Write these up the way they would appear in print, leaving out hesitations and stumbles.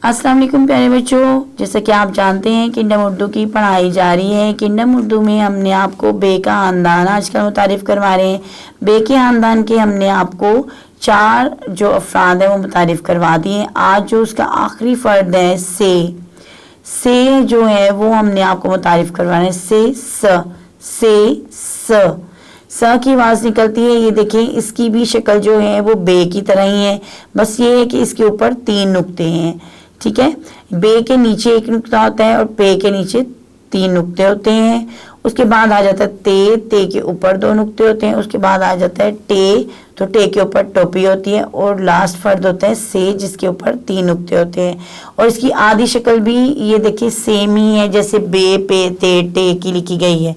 अस्सलाम वालेकुम प्यारे बच्चों, जैसा कि आप जानते हैं किंडम उर्दू की पढ़ाई जारी है। किंडम उर्दू में हमने आपको बे का ख़ानदान आज का मुतारिफ करवा रहे हैं। बे के ख़ानदान के हमने आपको 4 जो अफराद हैं वो मुतारिफ करवा दिए। आज जो उसका आखिरी फ़र्द है से जो है वो हमने आपको मुतारिफ करवा रहे हैं। स की आवाज़ निकलती है। ये देखें, इसकी भी शक्ल जो है वो बे की तरह ही है, बस ये है कि इसके ऊपर 3 नुक्ते हैं। ठीक है, बे के नीचे 1 नुक्ता होता है और पे के नीचे 3 नुक्ते होते हैं। उसके बाद आ जाता है ते के ऊपर 2 नुक्ते होते हैं। उसके बाद आ जाता है टे, तो टे के ऊपर टोपी होती है और लास्ट फर्द होता है से, जिसके ऊपर 3 नुक्ते होते हैं। और इसकी आधी शक्ल भी ये देखिए सेम ही है, जैसे बे पे ते टे की लिखी गई है।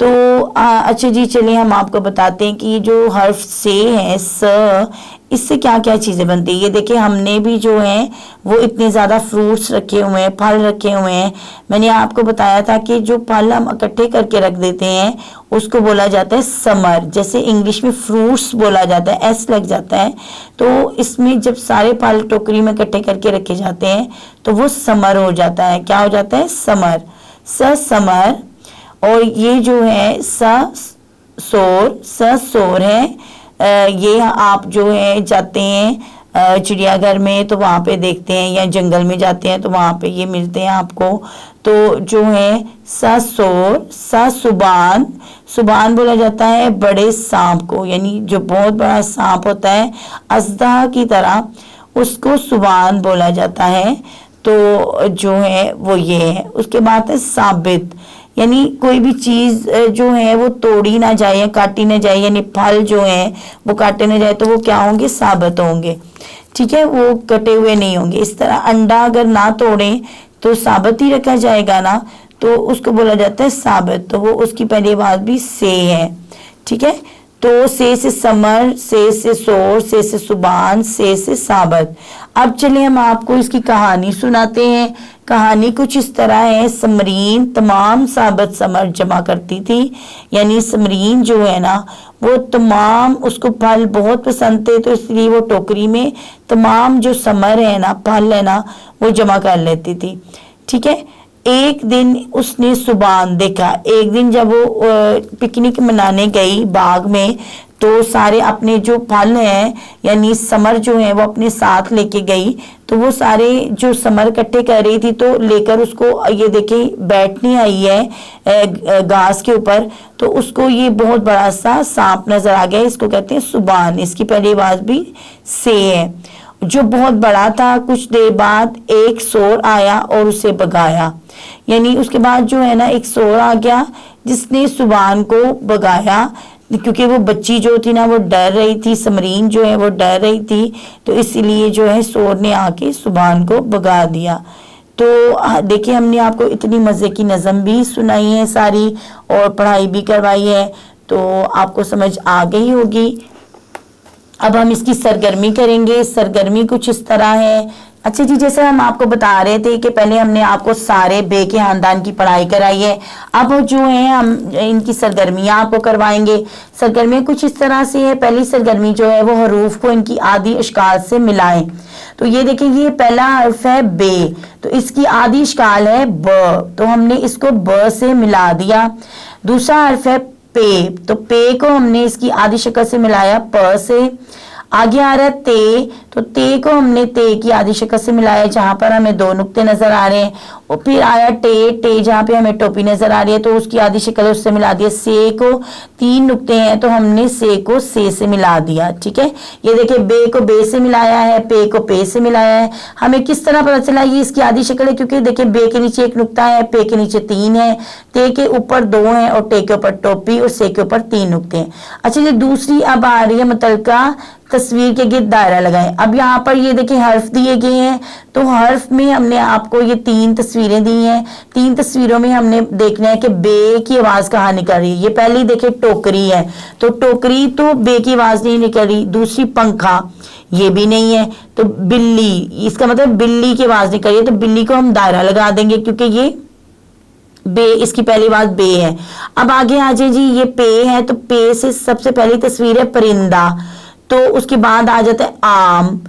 तो अच्छा जी, चलिए हम आपको बताते हैं कि जो हर्फ से है स, इससे क्या क्या चीज़ें बनती है। ये देखिए, हमने भी जो है वो इतने ज़्यादा फ्रूट्स रखे हुए हैं, फल रखे हुए हैं। मैंने आपको बताया था कि जो फल हम इकट्ठे करके रख देते हैं उसको बोला जाता है समर। जैसे इंग्लिश में फ्रूट्स बोला जाता है, एस लग जाता है, तो इसमें जब सारे फल टोकरी में इकट्ठे करके रखे जाते हैं तो वो समर हो जाता है। क्या हो जाता है? समर। समर। और ये जो है सोर है। ये आप जो है जाते हैं चिड़ियाघर में तो वहाँ पे देखते हैं, या जंगल में जाते हैं तो वहाँ पे ये मिलते हैं आपको। तो जो है सोर। सुबान बोला जाता है बड़े सांप को, यानी जो बहुत बड़ा सांप होता है अजदा की तरह, उसको सुबान बोला जाता है। तो जो है वो ये है। उसके बाद है साबित, यानी कोई भी चीज़ जो है वो तोड़ी ना जाए या काटी ना जाए, यानी फल जो है वो काटे ना जाए तो वो क्या होंगे? साबित होंगे। ठीक है, वो कटे हुए नहीं होंगे। इस तरह अंडा अगर ना तोड़ें तो साबित ही रखा जाएगा ना, तो उसको बोला जाता है साबित। तो वो उसकी पहली आवाज़ भी से है। ठीक है, तो से समर, से सोर, से सुबान, से साबित। अब चलिए हम आपको इसकी कहानी सुनाते हैं। कहानी कुछ इस तरह है। समरीन तमाम साबित समर जमा करती थी, यानी समरीन जो है ना वो तमाम, उसको फल बहुत पसंद थे, तो इसलिए वो टोकरी में तमाम जो समर है ना, फल है ना, वो जमा कर लेती थी। ठीक है, एक दिन उसने सुबान देखा। एक दिन जब वो पिकनिक मनाने गई बाग में, तो सारे अपने जो फल हैं यानी समर जो है वो अपने साथ लेके गई। तो वो सारे जो समर इकट्ठे कर रही थी तो लेकर उसको, ये देखें, बैठने आई है घास के ऊपर, तो उसको ये बहुत बड़ा सा सांप नजर आ गया। इसको कहते हैं सुबान। इसकी पहली आवाज भी से है, जो बहुत बड़ा था। कुछ देर बाद एक सोर आया और उसे भगाया, यानी उसके बाद जो है ना एक सोर आ गया जिसने सुबान को भगाया, क्योंकि वो बच्ची जो थी ना वो डर रही थी, समरीन जो है वो डर रही थी, तो इसीलिए जो है सोर ने आके सुबान को भगा दिया। तो देखिए, हमने आपको इतनी मज़े की नज़म भी सुनाई है सारी, और पढ़ाई भी करवाई है, तो आपको समझ आ गई होगी। अब हम इसकी सरगर्मी करेंगे। सरगर्मी कुछ इस तरह है। अच्छा जी, जैसे हम आपको बता रहे थे कि पहले हमने आपको सारे बे के ख़ानदान की पढ़ाई कराई है, अब जो है हम इनकी सरगर्मियाँ आपको करवाएंगे। सरगर्मियाँ कुछ इस तरह से है। पहली सरगर्मी जो है वो हरूफ को इनकी आदि अशकाल से मिलाएं। तो ये देखिए, ये पहला हर्फ है बे, तो इसकी आदि अशकाल है ब, तो हमने इसको ब से मिला दिया। दूसरा हर्फ है पे, तो पे को हमने इसकी आदि शक्ल से मिलाया प से। आगे आ रहा है ते, तो ते को हमने ते की आदि शक्ल से मिलाया, जहां पर हमें 2 नुक्ते नजर आ रहे हैं। और फिर आया टे, जहां पे हमें टोपी नजर आ रही है तो उसकी आदि शक्ल उससे मिला दिया। से को 3 नुक्ते हैं तो हमने से को से मिला दिया। ठीक है, ये देखिए, बे को बे से मिलाया है, पे को पे से मिलाया है। हमें किस तरह पता चला ये इसकी आदि शक्ल है? क्योंकि देखिए, बे के नीचे 1 नुक्ता है, पे के नीचे 3 है, ते के ऊपर 2 है और टे के ऊपर टोपी और से के ऊपर 3 नुक्ते हैं। अच्छा, ये दूसरी अब आ रही है मुतलका तस्वीर के गिर्द दायरा लगाएं। अब यहाँ पर ये देखिए हर्फ दिए गए हैं, तो हर्फ में हमने आपको ये 3 तस्वीरें दी हैं। 3 तस्वीरों में हमने देखना है कि बे की आवाज कहाँ निकल रही है। ये पहली देखिए टोकरी है, तो टोकरी तो बे की आवाज नहीं निकल रही। दूसरी पंखा, ये भी नहीं है। तो बिल्ली, इसका मतलब बिल्ली की आवाज निकल रही है, तो बिल्ली को हम दायरा लगा देंगे क्योंकि ये बे, इसकी पहली आवाज बे है। अब आगे आ जाए जी, ये पे है, तो पे से सबसे पहली तस्वीर है परिंदा, तो उसके बाद आ जाता है आम,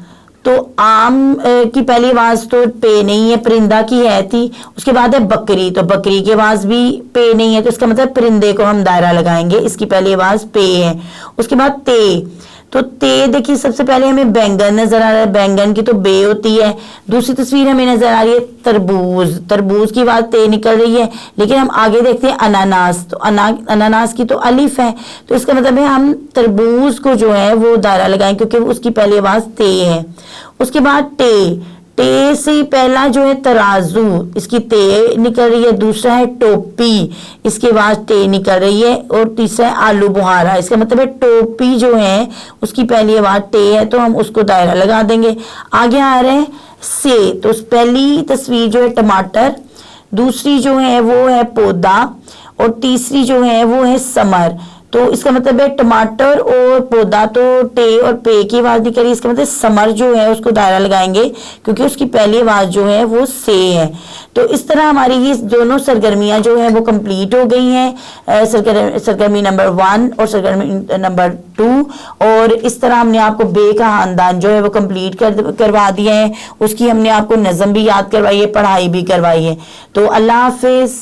तो आम की पहली आवाज तो पे नहीं है, परिंदा की है थी। उसके बाद है बकरी, तो बकरी की आवाज भी पे नहीं है, तो इसका मतलब परिंदे को हम दायरा लगाएंगे, इसकी पहली आवाज पे है। उसके बाद ते, तो ते देखिए सबसे पहले हमें बैंगन नजर आ रहा है, बैंगन की तो बे होती है। दूसरी तस्वीर हमें नजर आ रही है तरबूज, तरबूज की आवाज ते निकल रही है। लेकिन हम आगे देखते हैं अनानास, तो अनानास की तो अलिफ है, तो इसका मतलब है हम तरबूज को जो है वो दायरा लगाएं क्योंकि उसकी पहली आवाज ते है। उसके बाद टे, टे से पहला जो है तराजू, इसकी ते निकल रही है। दूसरा है टोपी, इसके बाद टे निकल रही है। और तीसरा है आलू बुहारा, इसका मतलब है टोपी जो है उसकी पहली आवाज टे है, तो हम उसको दायरा लगा देंगे। आगे आ रहे हैं से, तो पहली तस्वीर जो है टमाटर, दूसरी जो है वो है पौधा, और तीसरी जो है वो है समर। तो इसका मतलब है टमाटर और पौधा तो टे और पे की आवाज निकल रही है, इसका मतलब समर जो है उसको दायरा लगाएंगे क्योंकि उसकी पहली आवाज जो है वो से है। तो इस तरह हमारी ये दोनों सरगर्मियां जो है वो कंप्लीट हो गई हैं, सरगर्मी नंबर 1 और सरगर्मी नंबर 2। और इस तरह हमने आपको बे का खानदान जो है वो कंप्लीट करवा दिया है, उसकी हमने आपको नज़म भी याद करवाई है, पढ़ाई भी करवाई है। तो अल्लाह हाफिज।